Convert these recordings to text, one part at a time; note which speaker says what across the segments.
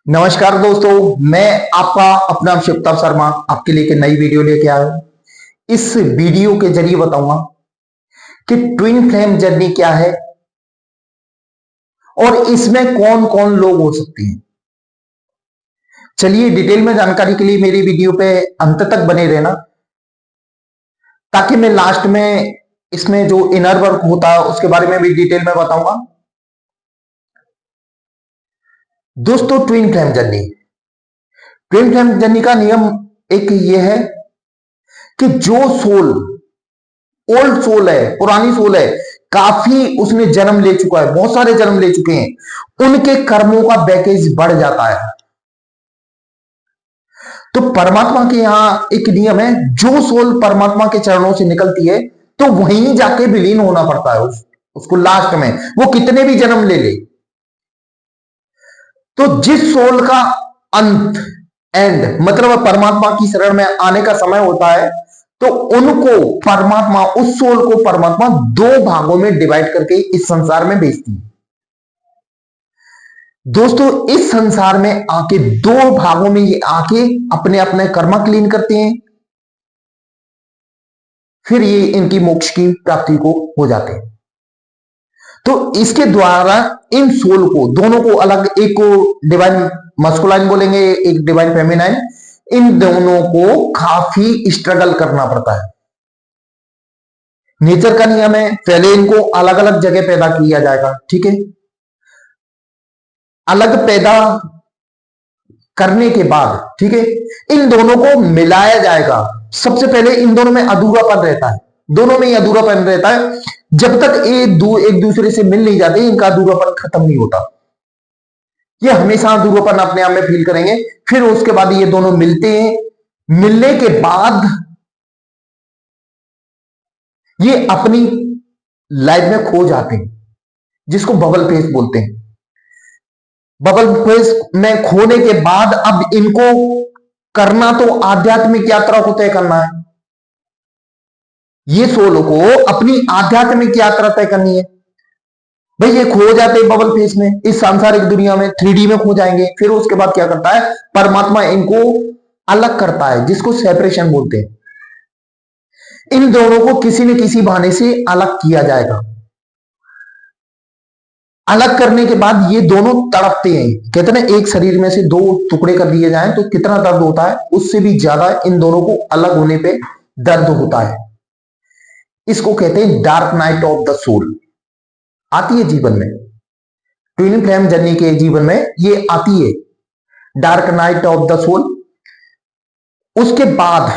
Speaker 1: नमस्कार दोस्तों, मैं आपका अपना शिवताप शर्मा आपके लिए एक नई वीडियो लेके आया हूं। इस वीडियो के जरिए बताऊंगा कि ट्विन फ्लेम जर्नी क्या है और इसमें कौन कौन लोग हो सकते हैं। चलिए, डिटेल में जानकारी के लिए मेरी वीडियो पे अंत तक बने रहना, ताकि मैं लास्ट में इसमें जो इनर वर्क होता है उसके बारे में भी डिटेल में बताऊंगा। दोस्तों, ट्विन फ्लेम जर्नी का नियम एक ये है कि जो सोल ओल्ड सोल है, पुरानी सोल है, काफी उसने जन्म ले चुका है, बहुत सारे जन्म ले चुके हैं, उनके कर्मों का बैकेज बढ़ जाता है। तो परमात्मा के यहां एक नियम है, जो सोल परमात्मा के चरणों से निकलती है तो वहीं जाके विलीन होना पड़ता है उसको लास्ट में, वो कितने भी जन्म ले ले। तो जिस सोल का अंत एंड मतलब परमात्मा की शरण में आने का समय होता है, तो उनको परमात्मा, उस सोल को परमात्मा दो भागों में डिवाइड करके इस संसार में भेजती है। दोस्तों, इस संसार में आके दो भागों में ये आके अपने अपने कर्म क्लीन करते हैं, फिर ये इनकी मोक्ष की प्राप्ति को हो जाते हैं। तो इसके द्वारा इन सोल को, दोनों को अलग, एक को डिवाइन मस्कुलाइन बोलेंगे, एक डिवाइन फेमिनाइन, इन दोनों को काफी स्ट्रगल करना पड़ता है। नेचर का नियम है, पहले इनको अलग अलग जगह पैदा किया जाएगा, ठीक है। अलग पैदा करने के बाद, ठीक है, इन दोनों को मिलाया जाएगा। सबसे पहले इन दोनों में अधूरापन रहता है, दोनों में ही अधूरापन रहता है। जब तक ये एक दूसरे से मिल नहीं जाते, इनका अधूरापन खत्म नहीं होता। ये हमेशा अधूरापन अपने आप में फील करेंगे। फिर उसके बाद ये दोनों मिलते हैं, मिलने के बाद ये अपनी लाइफ में खो जाते हैं, जिसको बबल फेस बोलते हैं। बबल फेस में खोने के बाद अब इनको करना तो आध्यात्मिक यात्रा को तय करना है। ये सोल को अपनी आध्यात्मिक यात्रा तय करनी है। भाई, ये खो जाते हैं बबल फेस में, इस सांसारिक दुनिया में 3D में खो जाएंगे। फिर उसके बाद क्या करता है परमात्मा, इनको अलग करता है, जिसको सेपरेशन बोलते हैं। इन दोनों को किसी न किसी बहाने से अलग किया जाएगा। अलग करने के बाद ये दोनों तड़पते हैं। कहते हैं एक शरीर में से दो टुकड़े कर दिए जाएं तो कितना दर्द होता है, उससे भी ज्यादा इन दोनों को अलग होने पे दर्द होता है। इसको कहते हैं dark night of the soul. आती है जीवन में, ट्विन फ्लेम जर्नी के जीवन में ये आती है, dark night of the soul. उसके बाद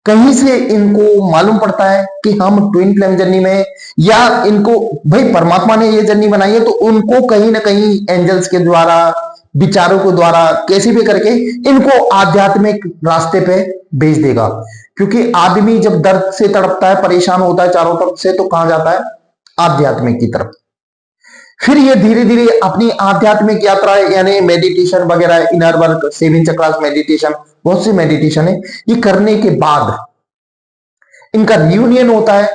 Speaker 1: कहीं से इनको मालूम पड़ता है कि हम ट्विन फ्लेम जर्नी में, या इनको भाई परमात्मा ने ये जर्नी बनाई है तो उनको कहीं ना कहीं एंजल्स के द्वारा, विचारों के द्वारा, कैसे भी करके इनको आध्यात्मिक रास्ते पे भेज देगा। क्योंकि आदमी जब दर्द से तड़पता है, परेशान होता है चारों तरफ से, तो कहां जाता है आध्यात्मिक की तरफ। फिर ये धीरे धीरे अपनी आध्यात्मिक यात्रा, यानी मेडिटेशन वगैरह, इनर वर्क, 7 चक्रास मेडिटेशन, बहुत सी मेडिटेशन है, ये करने के बाद इनका रियूनियन होता है।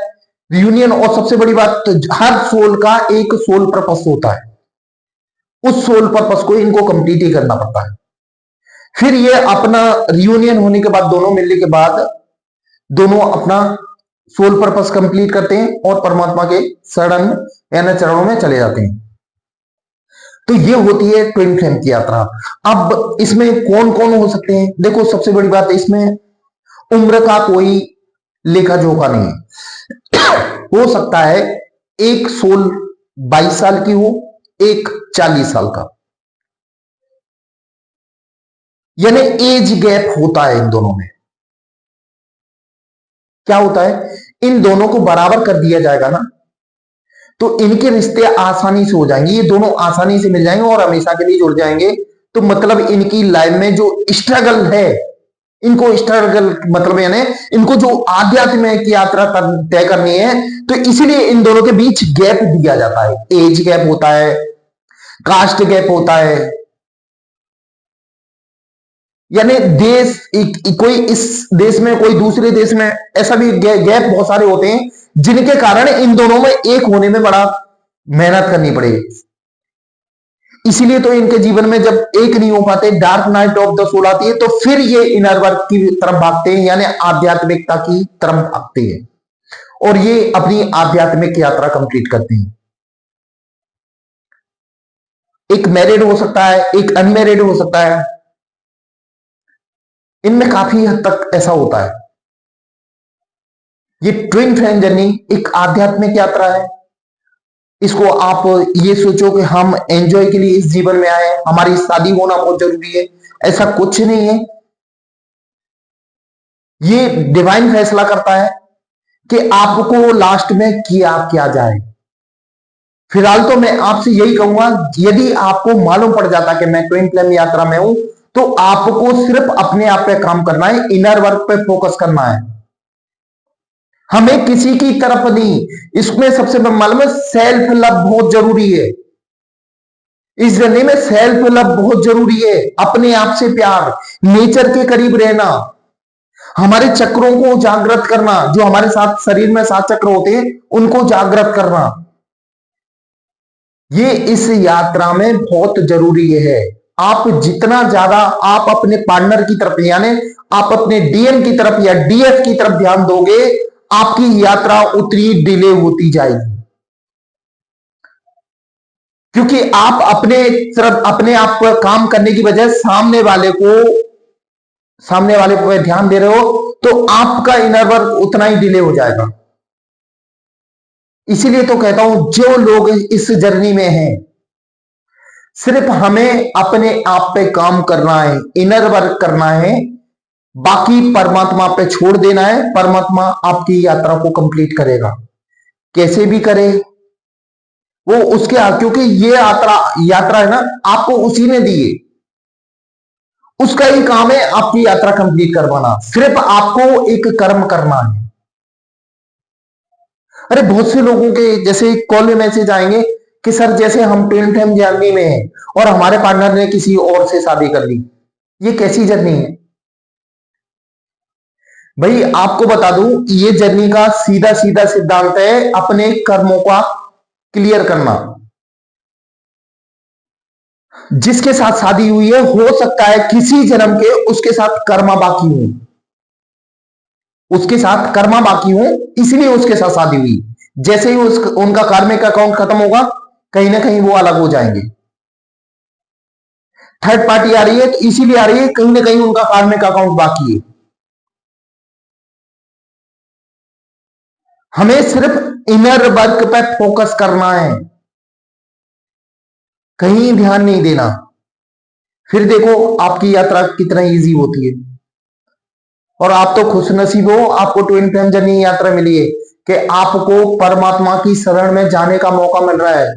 Speaker 1: रियूनियन, और सबसे बड़ी बात, तो हर सोल का एक सोल पर्पस होता है, उस सोल पर्पस को इनको कंप्लीट ही करना पड़ता है। फिर ये अपना रियूनियन होने के बाद, दोनों मिलने के बाद, दोनों अपना सोल पर्पस कंप्लीट करते हैं और परमात्मा के शरण यानी चरणों में चले जाते हैं। तो ये होती है ट्विन फ्लेम की यात्रा। अब इसमें कौन कौन हो सकते हैं? देखो, सबसे बड़ी बात है, इसमें उम्र का कोई लेखा जोखा नहीं है। हो सकता है एक सोल 22 साल की हो, एक 40 साल का, यानी एज गैप होता है इन दोनों में। क्या होता है, इन दोनों को बराबर कर दिया जाएगा ना, तो इनके रिश्ते आसानी से हो जाएंगे, ये दोनों आसानी से मिल जाएंगे और हमेशा के लिए जुड़ जाएंगे। तो मतलब इनकी लाइफ में जो स्ट्रगल है, इनको स्ट्रगल मतलब यानी इनको जो आध्यात्मिक यात्रा तय करनी है, तो इसीलिए इन दोनों के बीच गैप दिया जाता है। एज गैप होता है, कास्ट गैप होता है, यानी देश कोई इस देश में, कोई दूसरे देश में, ऐसा भी गैप बहुत सारे होते हैं, जिनके कारण इन दोनों में एक होने में बड़ा मेहनत करनी पड़ेगी। इसीलिए तो इनके जीवन में जब एक नहीं हो पाते, dark night of the soul आती है, तो फिर ये इनर वर्क की तरफ भागते हैं, यानी आध्यात्मिकता की तरफ भागते हैं और ये अपनी आध्यात्मिक यात्रा कंप्लीट करते हैं। एक मैरिड हो सकता है, एक अनमैरिड हो सकता है, इनमें काफी हद तक ऐसा होता है। ये ट्विन फ्लेम जर्नी एक आध्यात्मिक यात्रा है। इसको आप ये सोचो कि हम एंजॉय के लिए इस जीवन में आए, हमारी शादी होना बहुत जरूरी है, ऐसा कुछ नहीं है। ये डिवाइन फैसला करता है कि आपको लास्ट में किया क्या जाए। फिलहाल तो मैं आपसे यही कहूंगा, यदि आपको मालूम पड़ जाता कि मैं ट्विन फ्लेम यात्रा में हूं, तो आपको सिर्फ अपने आप पे काम करना है, इनर वर्क पे फोकस करना है, हमें किसी की तरफ नहीं। इसमें सबसे मालूम है, सेल्फ लव बहुत जरूरी है। इस जर्नी में सेल्फ लव बहुत जरूरी है, अपने आप से प्यार, नेचर के करीब रहना, हमारे चक्रों को जागृत करना, जो हमारे साथ शरीर में 7 चक्र होते हैं उनको जागृत करना, ये इस यात्रा में बहुत जरूरी है। आप जितना ज्यादा आप अपने पार्टनर की तरफ, यानी आप अपने डीएम की तरफ या डीएफ की तरफ ध्यान दोगे, आपकी यात्रा उतनी डिले होती जाएगी, क्योंकि आप अपने तरफ अपने आप पर काम करने की बजाय सामने वाले पर ध्यान दे रहे हो, तो आपका इनर वर्क उतना ही डिले हो जाएगा। इसीलिए तो कहता हूं, जो लोग इस जर्नी में हैं, सिर्फ हमें अपने आप पे काम करना है, इनर वर्क करना है, बाकी परमात्मा पे छोड़ देना है। परमात्मा आपकी यात्रा को कंप्लीट करेगा, कैसे भी करे वो उसके, क्योंकि ये यात्रा है ना, आपको उसी ने दी है, उसका ही काम है आपकी यात्रा कंप्लीट करवाना, सिर्फ आपको एक कर्म करना है। अरे बहुत से लोगों के जैसे कॉल में मैसेज आएंगे कि सर जैसे हम ट्विन फ्लेम जर्नी में हैं और हमारे पार्टनर ने किसी और से शादी कर ली, ये कैसी जर्नी है भाई? आपको बता दूं, ये जर्नी का सीधा सीधा सिद्धांत है अपने कर्मों का क्लियर करना। जिसके साथ शादी हुई है, हो सकता है किसी जन्म के उसके साथ कर्मा बाकी हो, उसके साथ कर्मा बाकी हो, इसलिए उसके साथ शादी हुई। जैसे ही उनका कार्मिक अकाउंट खत्म होगा, कहीं ना कहीं वो अलग हो जाएंगे। थर्ड पार्टी आ रही है तो इसीलिए आ रही है, कहीं ना कहीं उनका कार्मिक अकाउंट बाकी है। हमें सिर्फ इनर वर्क पे फोकस करना है, कहीं ध्यान नहीं देना, फिर देखो आपकी यात्रा कितना इजी होती है। और आप तो खुशनसीब हो, आपको ट्विन फ्लेम जर्नी यात्रा मिली है कि आपको परमात्मा की शरण में जाने का मौका मिल रहा है,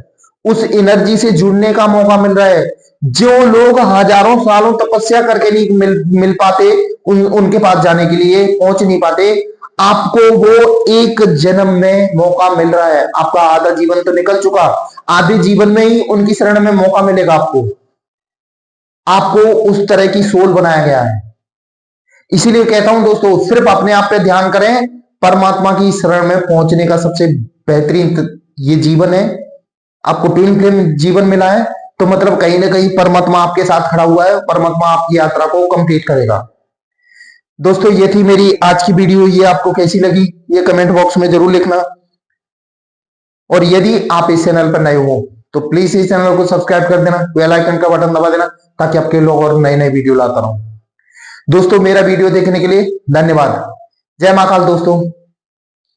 Speaker 1: उस एनर्जी से जुड़ने का मौका मिल रहा है। जो लोग हजारों सालों तपस्या करके नहीं मिल पाते, उनके पास जाने के लिए पहुंच नहीं पाते, आपको वो एक जन्म में मौका मिल रहा है। आपका आधा जीवन तो निकल चुका, आधे जीवन में ही उनकी शरण में मौका मिलेगा आपको। आपको उस तरह की सोल बनाया गया है। इसीलिए कहता हूं दोस्तों, सिर्फ अपने आप पे ध्यान करें, परमात्मा की शरण में पहुंचने का सबसे बेहतरीन ये जीवन है। आपको ट्विन फ्लेम जीवन मिला है, तो मतलब कहीं ना कहीं परमात्मा आपके साथ खड़ा हुआ है, परमात्मा आपकी यात्रा को कंप्लीट करेगा। दोस्तों, ये थी मेरी आज की वीडियो, ये आपको कैसी लगी ये कमेंट बॉक्स में जरूर लिखना। और यदि आप इस चैनल पर नए हो तो प्लीज इस चैनल को सब्सक्राइब कर देना, बेल आइकन का बटन दबा देना, ताकि आपके लोग और नए नए वीडियो लाता रहूं। दोस्तों, मेरा वीडियो देखने के लिए धन्यवाद। जय महाकाल दोस्तों।